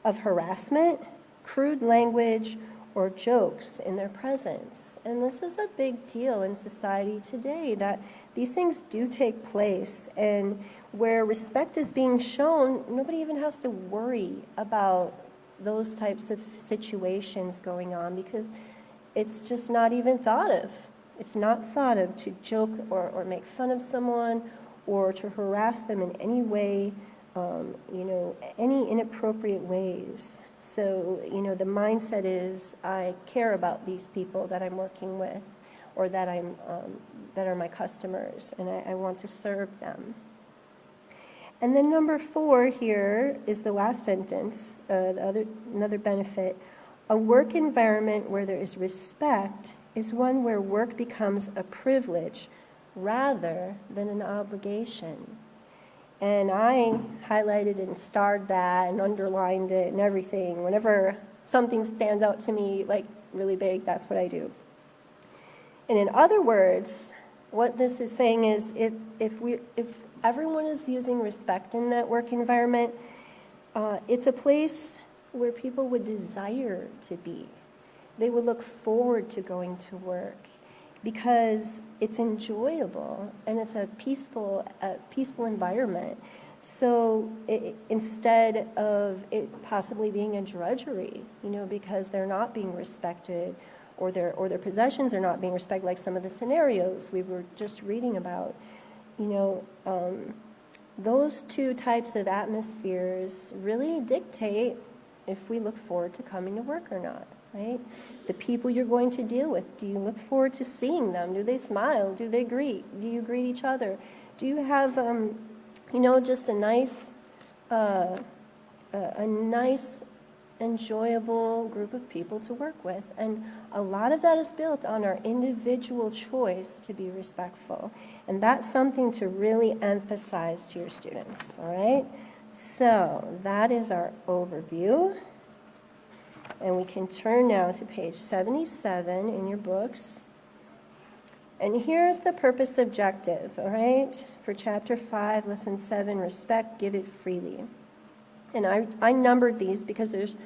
of harassment, crude language, or jokes in their presence. And this is a big deal in society today, that these things do take place, and where respect is being shown, nobody even has to worry about those types of situations going on, because it's just not even thought of. It's not thought of to joke or make fun of someone or to harass them in any way, any inappropriate ways. So, the mindset is, I care about these people that I'm working with, or that that are my customers, and I want to serve them. And then number 4 here is the last sentence, another benefit. A work environment where there is respect is one where work becomes a privilege rather than an obligation. And I highlighted and starred that and underlined it and everything. Whenever something stands out to me like really big, that's what I do. And in other words, what this is saying is if everyone is using respect in that work environment, it's a place where people would desire to be. They would look forward to going to work because it's enjoyable and it's a peaceful environment. So instead of it possibly being a drudgery, because they're not being respected or their possessions are not being respected, like some of the scenarios we were just reading about, those two types of atmospheres really dictate if we look forward to coming to work or not, right? The people you're going to deal with, do you look forward to seeing them? Do they smile? Do they greet? Do you greet each other? Do you have, just a nice, enjoyable group of people to work with? And a lot of that is built on our individual choice to be respectful. And that's something to really emphasize to your students, all right? So that is our overview. And we can turn now to page 77 in your books. And here's the purpose objective, all right? For chapter 5, lesson 7, respect, give it freely. And I numbered these because there's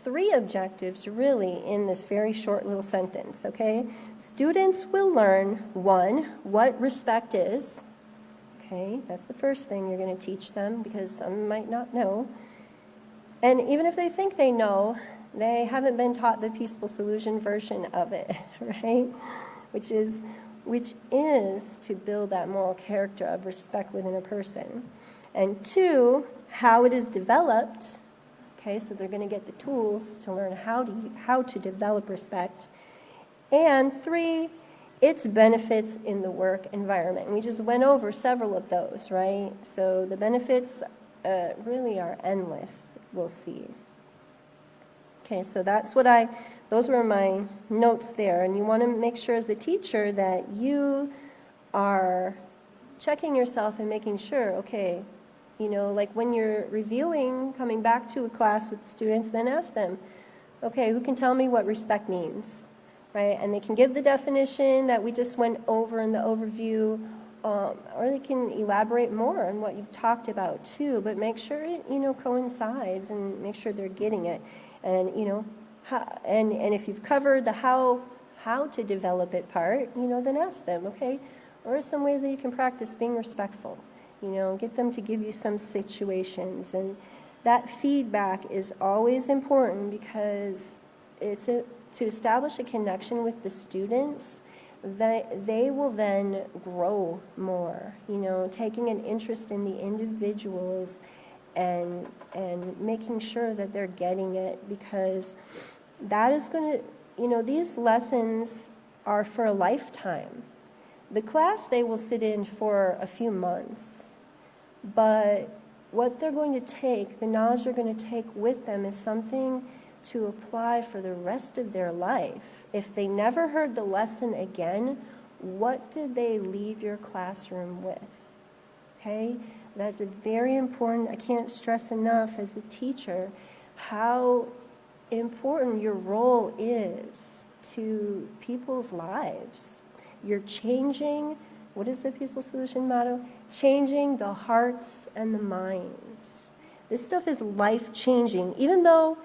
3 objectives really in this very short little sentence, okay? Students will learn, 1, what respect is. Okay, that's the first thing you're going to teach them because some might not know. And even if they think they know, they haven't been taught the peaceful solution version of it, right? Which is to build that moral character of respect within a person. And 2, how it is developed. Okay, so they're going to get the tools to learn how to develop respect. And 3, its benefits in the work environment. And we just went over several of those, right? So the benefits really are endless, we'll see. Okay, so those were my notes there. And you want to make sure as the teacher that you are checking yourself and making sure, okay, like when you're reviewing, coming back to a class with the students, then ask them, okay, who can tell me what respect means, right? And they can give the definition that we just went over in the overview, or they can elaborate more on what you've talked about too, but make sure it, coincides and make sure they're getting it. And, and if you've covered the how to develop it part, then ask them, okay, what are some ways that you can practice being respectful? Get them to give you some situations. And that feedback is always important because it's to establish a connection with the students that they will then grow more, taking an interest in the individuals and making sure that they're getting it, because that is going to, these lessons are for a lifetime. The class they will sit in for a few months, but what they're going to take, the knowledge they're going to take with them is something to apply for the rest of their life. If they never heard the lesson again, what did they leave your classroom with? Okay? That's a very important, I can't stress enough as the teacher, how important your role is to people's lives. You're changing, what is the Peaceful Solution motto? Changing the hearts and the minds. This stuff is life-changing. Even though,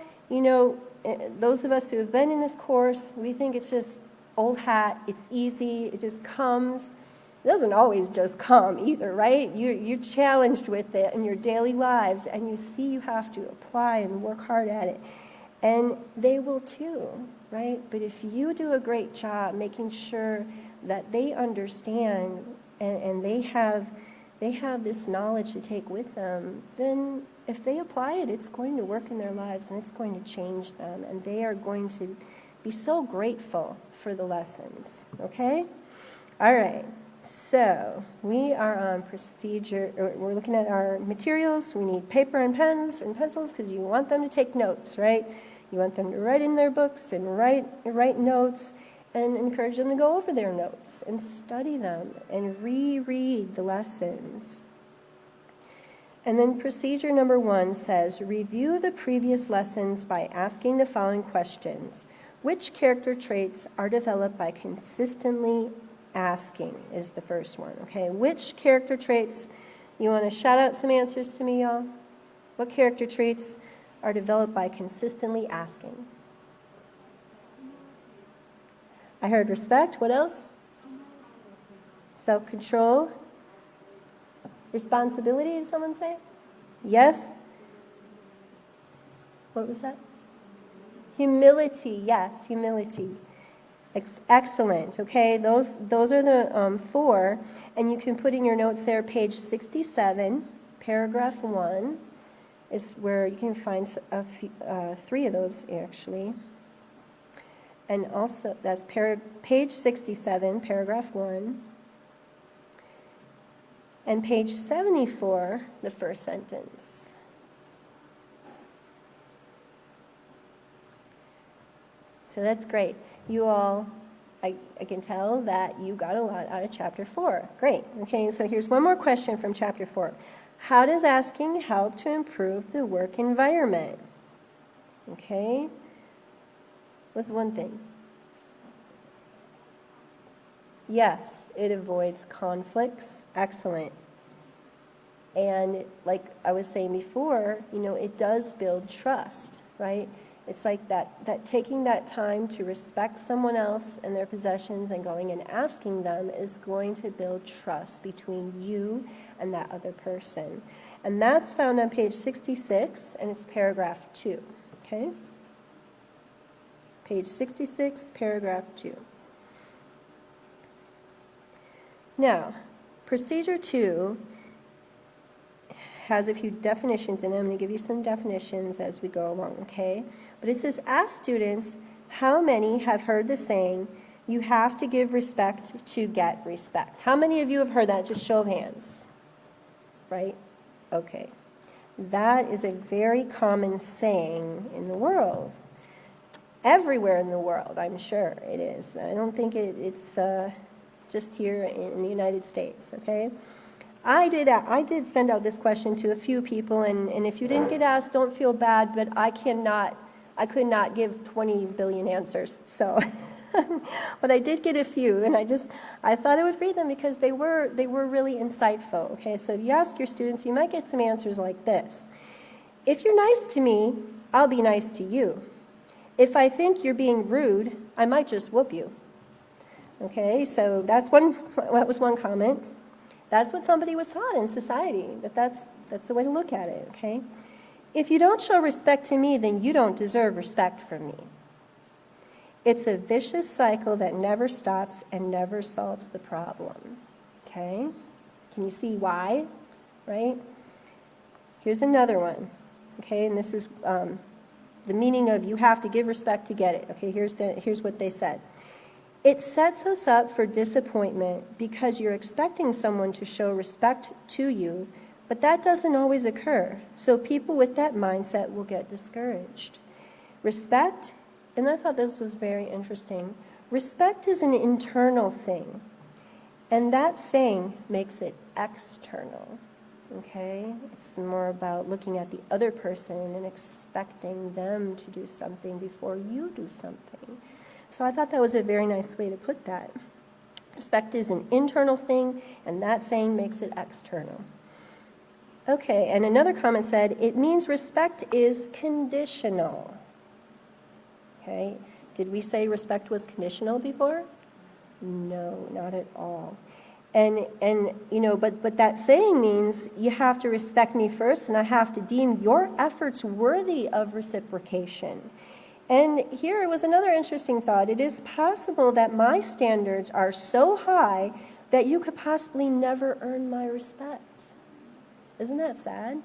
those of us who have been in this course, we think it's just old hat, it's easy, it just comes. It doesn't always just come either, right? You're challenged with it in your daily lives, and you see you have to apply and work hard at it. And they will too, right? But if you do a great job making sure that they understand and they have this knowledge to take with them, then if they apply it, it's going to work in their lives and it's going to change them. And they are going to be so grateful for the lessons, okay? All right. So we are on procedure, we're looking at our materials. We need paper and pens and pencils because you want them to take notes, right? You want them to write in their books and write notes. and encourage them to go over their notes and study them and reread the lessons. And then procedure number 1 says, review the previous lessons by asking the following questions. Which character traits are developed by consistently asking is the first one, okay? Which character traits, you want to shout out some answers to me, y'all? What character traits are developed by consistently asking? I heard respect. What else? Self-control. Responsibility, did someone say? Yes? What was that? Humility, yes, humility. Excellent, okay? Those are the 4, and you can put in your notes there, page 67, paragraph 1, is where you can find 3 of those, actually. And also, that's page 67, paragraph 1. And page 74, the first sentence. So that's great. You all, I can tell that you got a lot out of chapter 4. Great. Okay, so here's one more question from chapter 4. How does asking help to improve the work environment? Okay. What's one thing? Yes, it avoids conflicts. Excellent. And like I was saying before, it does build trust, right? It's like that taking that time to respect someone else and their possessions and going and asking them is going to build trust between you and that other person. And that's found on page 66, and it's paragraph 2, okay? Page 66, paragraph 2. Now, procedure 2 has a few definitions, and I'm going to give you some definitions as we go along, okay? But it says, ask students how many have heard the saying, you have to give respect to get respect. How many of you have heard that? Just show of hands. Right? Okay. That is a very common saying in the world. Everywhere in the world, I'm sure it is. I don't think it's just here in the United States, okay? I did send out this question to a few people, and if you didn't get asked, don't feel bad, but I could not give 20 billion answers, so. But I did get a few, and I thought I would read them because they were really insightful, okay? So if you ask your students, you might get some answers like this. If you're nice to me, I'll be nice to you. If I think you're being rude, I might just whoop you. Okay, so that was one comment. That's what somebody was taught in society, that's the way to look at it, okay? If you don't show respect to me, then you don't deserve respect from me. It's a vicious cycle that never stops and never solves the problem, okay? Can you see why, right? Here's another one, okay, and this is the meaning of you have to give respect to get it, okay? Here's what they said. It sets us up for disappointment because you're expecting someone to show respect to you, but that doesn't always occur. So people with that mindset will get discouraged. Respect, and I thought this was very interesting, respect is an internal thing, and that saying makes it external, okay? It's more about looking at the other person and expecting them to do something before you do something. So I thought that was a very nice way to put that. Respect is an internal thing, and that saying makes it external. Okay, and another comment said, it means respect is conditional. Okay, did we say respect was conditional before? No, not at all. And but that saying means you have to respect me first, and I have to deem your efforts worthy of reciprocation. And here was another interesting thought. It is possible that my standards are so high that you could possibly never earn my respect. Isn't that sad?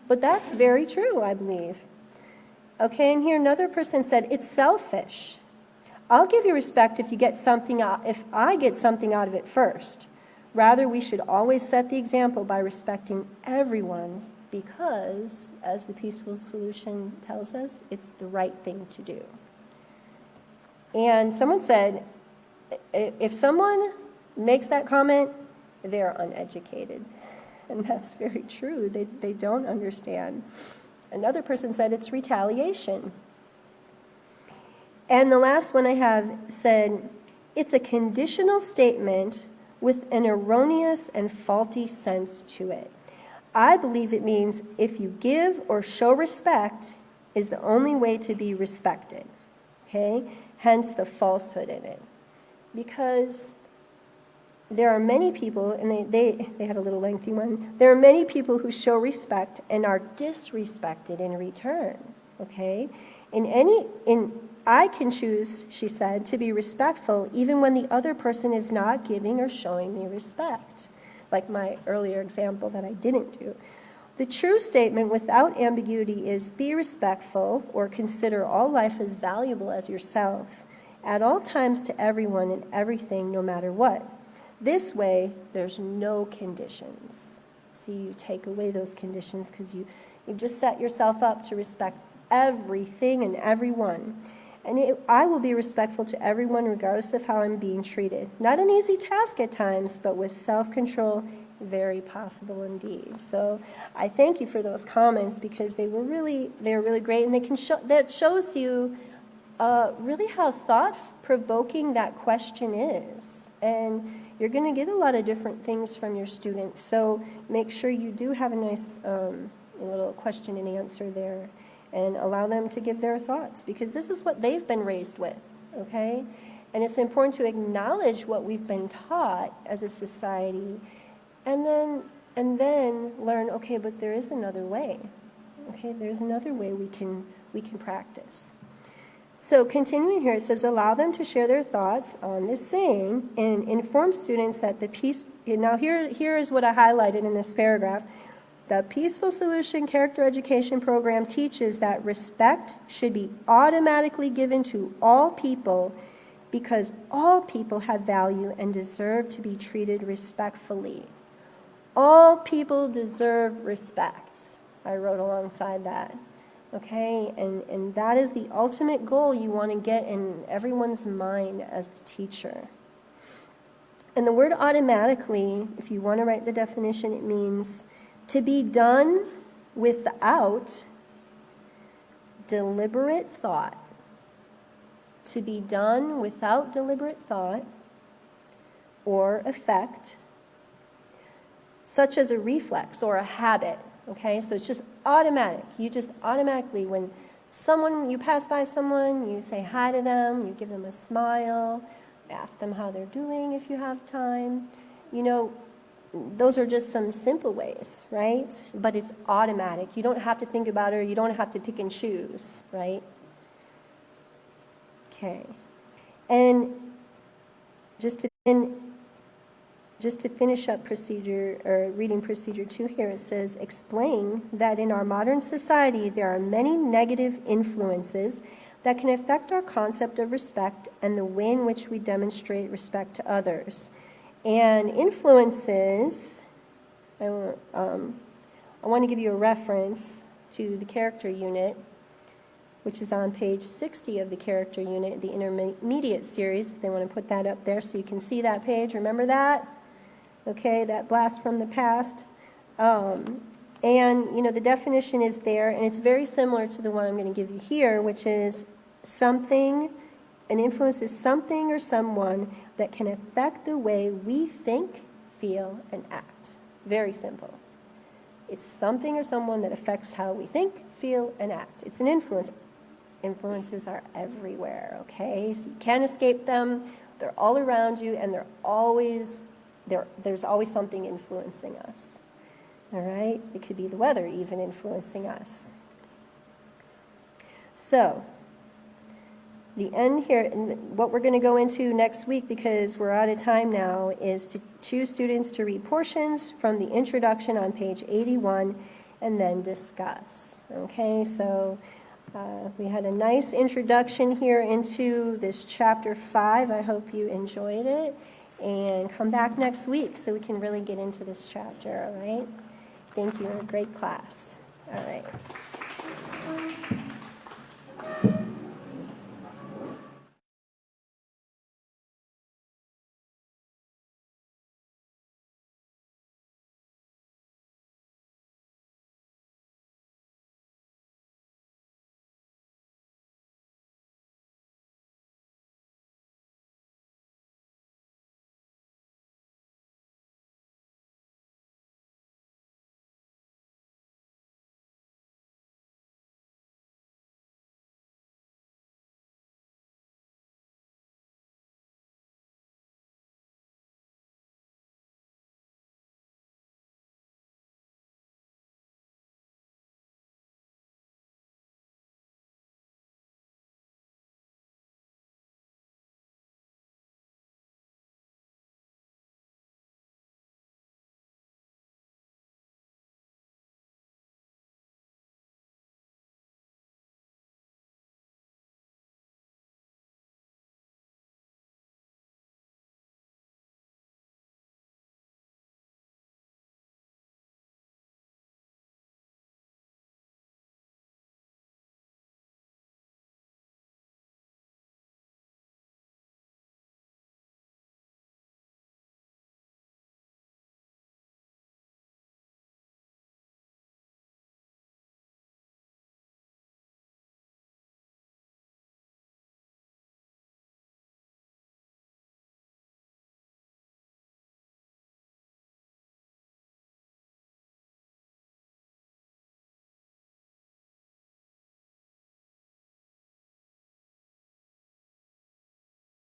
But that's very true, I believe. Okay, and here another person said, it's selfish. I'll give you respect if I get something out of it first. Rather, we should always set the example by respecting everyone because, as the peaceful solution tells us, it's the right thing to do. And someone said, if someone makes that comment, they're uneducated. And that's very true. They don't understand. Another person said it's retaliation. And the last one I have said, it's a conditional statement with an erroneous and faulty sense to it. I believe it means if you give or show respect is the only way to be respected. Okay? Hence the falsehood in it. Because there are many people, and they had a little lengthy one, there are many people who show respect and are disrespected in return. Okay? I can choose, she said, to be respectful even when the other person is not giving or showing me respect, like my earlier example that I didn't do. The true statement without ambiguity is be respectful or consider all life as valuable as yourself at all times to everyone and everything, no matter what. This way, there's no conditions. See, you take away those conditions because you've just set yourself up to respect everything and everyone. And I will be respectful to everyone regardless of how I'm being treated. Not an easy task at times, but with self-control, very possible indeed. So I thank you for those comments because they were really great, and that shows you really how thought-provoking that question is. And you're going to get a lot of different things from your students. So make sure you do have a nice little question and answer there. And allow them to give their thoughts, because this is what they've been raised with, okay? And it's important to acknowledge what we've been taught as a society, and then learn, okay, but there is another way, okay? There's another way we can practice. So continuing here, it says, allow them to share their thoughts on this saying, and inform students that the peace, now here is what I highlighted in this paragraph. The Peaceful Solution Character Education Program teaches that respect should be automatically given to all people because all people have value and deserve to be treated respectfully. All people deserve respect. I wrote alongside that. Okay, and that is the ultimate goal you want to get in everyone's mind as the teacher. And the word automatically, if you want to write the definition, it means to be done without deliberate thought. To be done without deliberate thought or effect, such as a reflex or a habit. Okay, so it's just automatic. You just automatically, when you pass by someone, you say hi to them, you give them a smile, ask them how they're doing if you have time. Those are just some simple ways, right? But it's automatic. You don't have to think about it, or you don't have to pick and choose, right? Okay. And just to finish up reading procedure 2 here, it says, explain that in our modern society there are many negative influences that can affect our concept of respect and the way in which we demonstrate respect to others. And influences, I want to give you a reference to the character unit, which is on page 60 of the character unit, the intermediate series, if they want to put that up there so you can see that page. Remember that? Okay, that blast from the past. And, the definition is there, and it's very similar to the one I'm going to give you here, which is something, an influence is something or someone that can affect the way we think, feel, and act. Very simple. It's something or someone that affects how we think, feel, and act. It's an influence. Influences are everywhere, okay? So you can't escape them. They're all around you, and there's always something influencing us. All right? It could be the weather even influencing us. So, the end here, and what we're going to go into next week, because we're out of time now, is to choose students to read portions from the introduction on page 81 and then discuss. Okay, so we had a nice introduction here into this chapter 5. I hope you enjoyed it. And come back next week so we can really get into this chapter, all right? Thank you. You're a great class. All right.